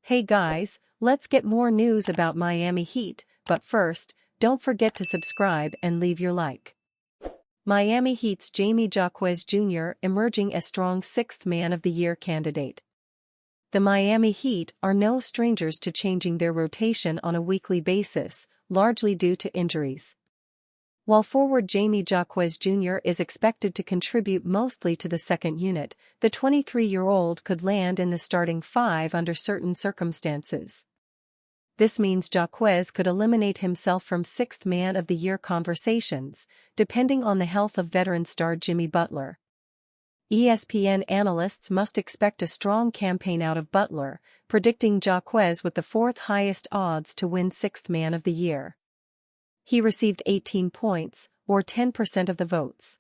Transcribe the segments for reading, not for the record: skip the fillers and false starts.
Hey guys, let's get more news about Miami Heat, but first, don't forget to subscribe and leave your like. Miami Heat's Jaime Jaquez Jr. emerging as strong sixth Man of the Year candidate. The Miami Heat are no strangers to changing their rotation on a weekly basis, largely due to injuries. While forward Jaime Jaquez Jr. is expected to contribute mostly to the second unit, the 23-year-old could land in the starting five under certain circumstances. This means Jaquez could eliminate himself from Sixth Man of the Year conversations, depending on the health of veteran star Jimmy Butler. ESPN analysts must expect a strong campaign out of Butler, predicting Jaquez with the fourth highest odds to win Sixth Man of the Year. He received 18 points, or 10% of the votes.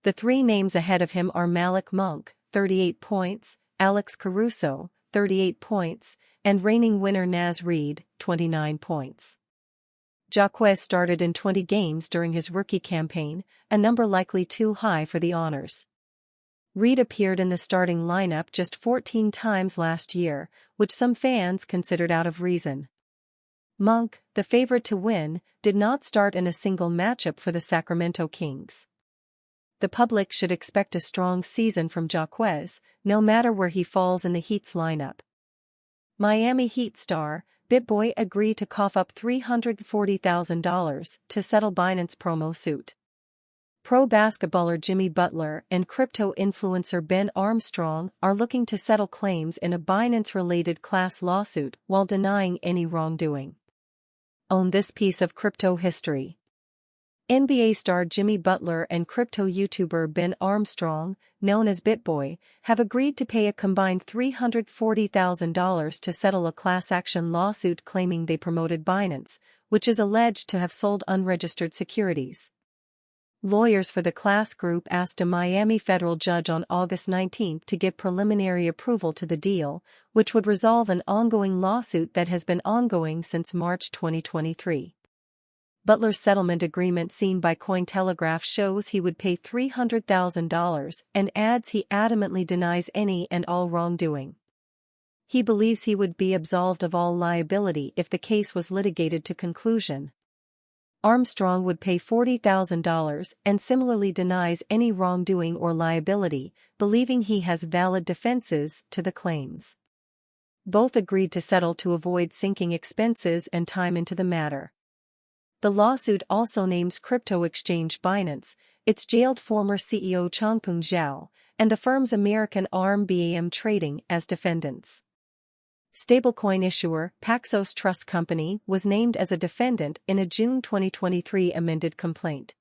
The three names ahead of him are Malik Monk, 38 points, Alex Caruso, 38 points, and reigning winner Naz Reid, 29 points. Jaquez started in 20 games during his rookie campaign, a number likely too high for the honors. Reid appeared in the starting lineup just 14 times last year, which some fans considered out of reason. Monk, the favorite to win, did not start in a single matchup for the Sacramento Kings. The public should expect a strong season from Jaquez, no matter where he falls in the Heat's lineup. Miami Heat star, BitBoy agreed to cough up $340,000 to settle Binance promo suit. Pro basketballer Jimmy Butler and crypto influencer Ben Armstrong are looking to settle claims in a Binance-related class lawsuit while denying any wrongdoing. Own this piece of crypto history. NBA star Jimmy Butler and crypto YouTuber Ben Armstrong, known as BitBoy, have agreed to pay a combined $340,000 to settle a class action lawsuit claiming they promoted Binance, which is alleged to have sold unregistered securities. Lawyers for the class group asked a Miami federal judge on August 19 to give preliminary approval to the deal, which would resolve an ongoing lawsuit that has been ongoing since March 2023. Butler's settlement agreement seen by Cointelegraph shows he would pay $300,000 and adds he adamantly denies any and all wrongdoing. He believes he would be absolved of all liability if the case was litigated to conclusion. Armstrong would pay $40,000 and similarly denies any wrongdoing or liability, believing he has valid defenses to the claims. Both agreed to settle to avoid sinking expenses and time into the matter. The lawsuit also names crypto exchange Binance, its jailed former CEO Changpeng Zhao, and the firm's American arm BAM Trading as defendants. Stablecoin issuer Paxos Trust Company was named as a defendant in a June 2023 amended complaint.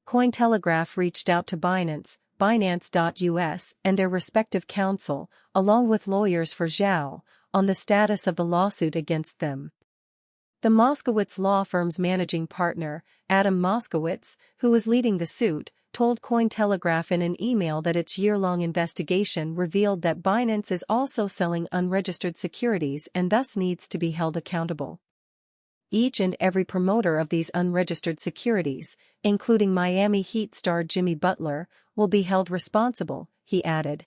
Cointelegraph reached out to Binance, Binance.us, and their respective counsel, along with lawyers for Zhao, on the status of the lawsuit against them. The Moskowitz law firm's managing partner, Adam Moskowitz, who was leading the suit, told Cointelegraph in an email that its year-long investigation revealed that Binance is also selling unregistered securities and thus needs to be held accountable. Each and every promoter of these unregistered securities, including Miami Heat star Jimmy Butler, will be held responsible, he added.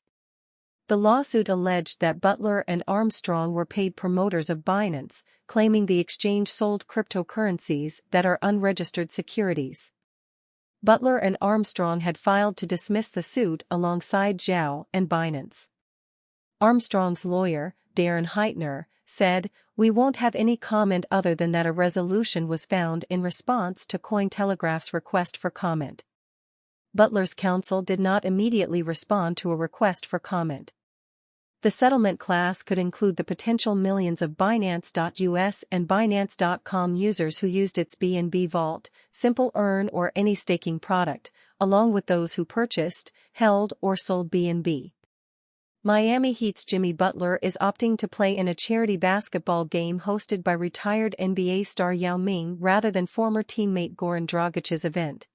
The lawsuit alleged that Butler and Armstrong were paid promoters of Binance, claiming the exchange sold cryptocurrencies that are unregistered securities. Butler and Armstrong had filed to dismiss the suit alongside Zhao and Binance. Armstrong's lawyer, Darren Heitner, said, "We won't have any comment other than that a resolution was found in response to Cointelegraph's request for comment." Butler's counsel did not immediately respond to a request for comment. The settlement class could include the potential millions of Binance.us and Binance.com users who used its BNB Vault, Simple Earn or any staking product, along with those who purchased, held or sold BNB. Miami Heat's Jimmy Butler is opting to play in a charity basketball game hosted by retired NBA star Yao Ming rather than former teammate Goran Dragic's event.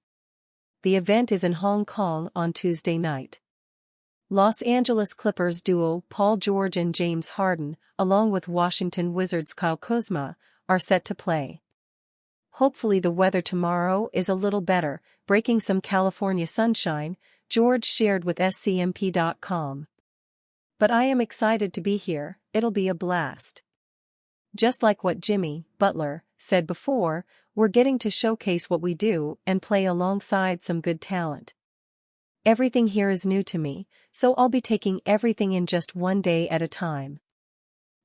The event is in Hong Kong on Tuesday night. Los Angeles Clippers duo Paul George and James Harden, along with Washington Wizards' Kyle Kuzma, are set to play. Hopefully the weather tomorrow is a little better, breaking some California sunshine, George shared with scmp.com. But I am excited to be here, it'll be a blast. Just like what Jimmy, Butler, said before, we're getting to showcase what we do and play alongside some good talent. Everything here is new to me, so I'll be taking everything in just one day at a time.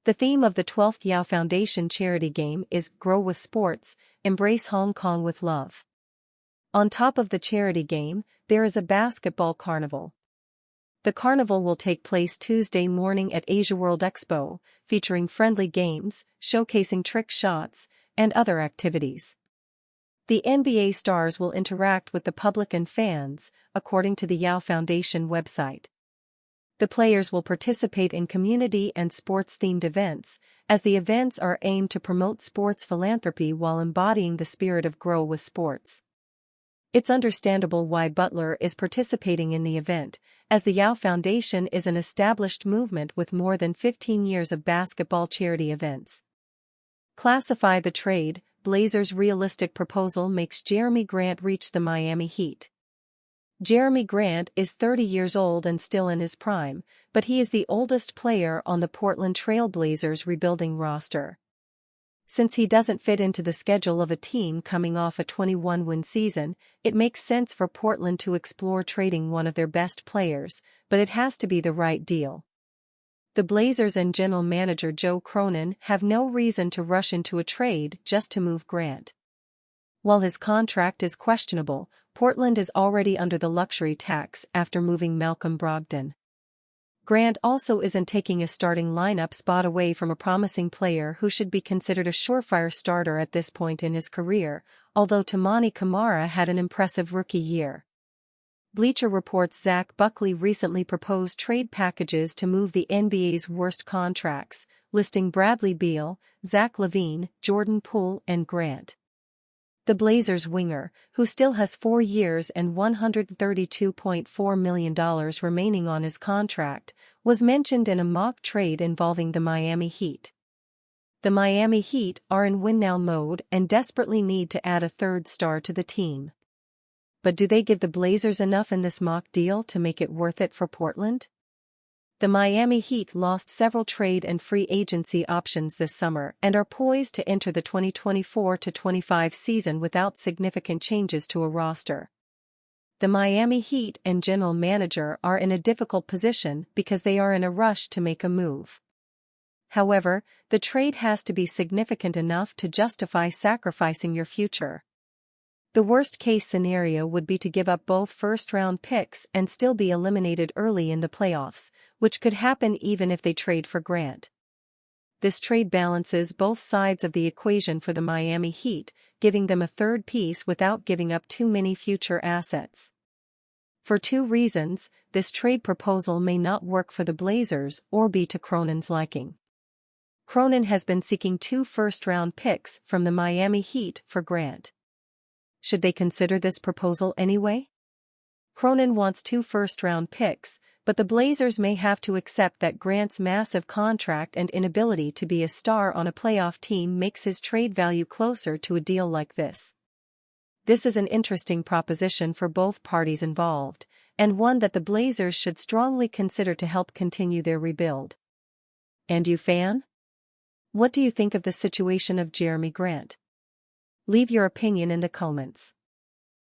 The theme of the 12th Yao Foundation charity game is Grow with Sports, Embrace Hong Kong with Love. On top of the charity game, there is a basketball carnival. The carnival will take place Tuesday morning at Asia World Expo, featuring friendly games, showcasing trick shots, and other activities. The NBA stars will interact with the public and fans, according to the Yao Foundation website. The players will participate in community and sports-themed events, as the events are aimed to promote sports philanthropy while embodying the spirit of Grow with Sports. It's understandable why Butler is participating in the event, as the Yao Foundation is an established movement with more than 15 years of basketball charity events. Classify the trade. Blazers' realistic proposal makes Jerami Grant reach the Miami Heat. Jerami Grant is 30 years old and still in his prime, but he is the oldest player on the Portland Trail Blazers' rebuilding roster. Since he doesn't fit into the schedule of a team coming off a 21-win season, it makes sense for Portland to explore trading one of their best players, but it has to be the right deal. The Blazers and general manager Joe Cronin have no reason to rush into a trade just to move Grant. While his contract is questionable, Portland is already under the luxury tax after moving Malcolm Brogdon. Grant also isn't taking a starting lineup spot away from a promising player who should be considered a surefire starter at this point in his career, although Toumani Camara had an impressive rookie year. Bleacher Report's Zach Buckley recently proposed trade packages to move the NBA's worst contracts, listing Bradley Beal, Zach LaVine, Jordan Poole, and Grant. The Blazers winger, who still has 4 years and $132.4 million remaining on his contract, was mentioned in a mock trade involving the Miami Heat. The Miami Heat are in win-now mode and desperately need to add a third star to the team. But do they give the Blazers enough in this mock deal to make it worth it for Portland? The Miami Heat lost several trade and free agency options this summer and are poised to enter the 2024-25 season without significant changes to a roster. The Miami Heat and general manager are in a difficult position because they are in a rush to make a move. However, the trade has to be significant enough to justify sacrificing your future. The worst-case scenario would be to give up both first-round picks and still be eliminated early in the playoffs, which could happen even if they trade for Grant. This trade balances both sides of the equation for the Miami Heat, giving them a third piece without giving up too many future assets. For 2 reasons, this trade proposal may not work for the Blazers or be to Cronin's liking. Cronin has been seeking 2 first-round picks from the Miami Heat for Grant. Should they consider this proposal anyway? Cronin wants 2 first-round picks, but the Blazers may have to accept that Grant's massive contract and inability to be a star on a playoff team makes his trade value closer to a deal like this. This is an interesting proposition for both parties involved, and one that the Blazers should strongly consider to help continue their rebuild. And you, fan? What do you think of the situation of Jerami Grant? Leave your opinion in the comments.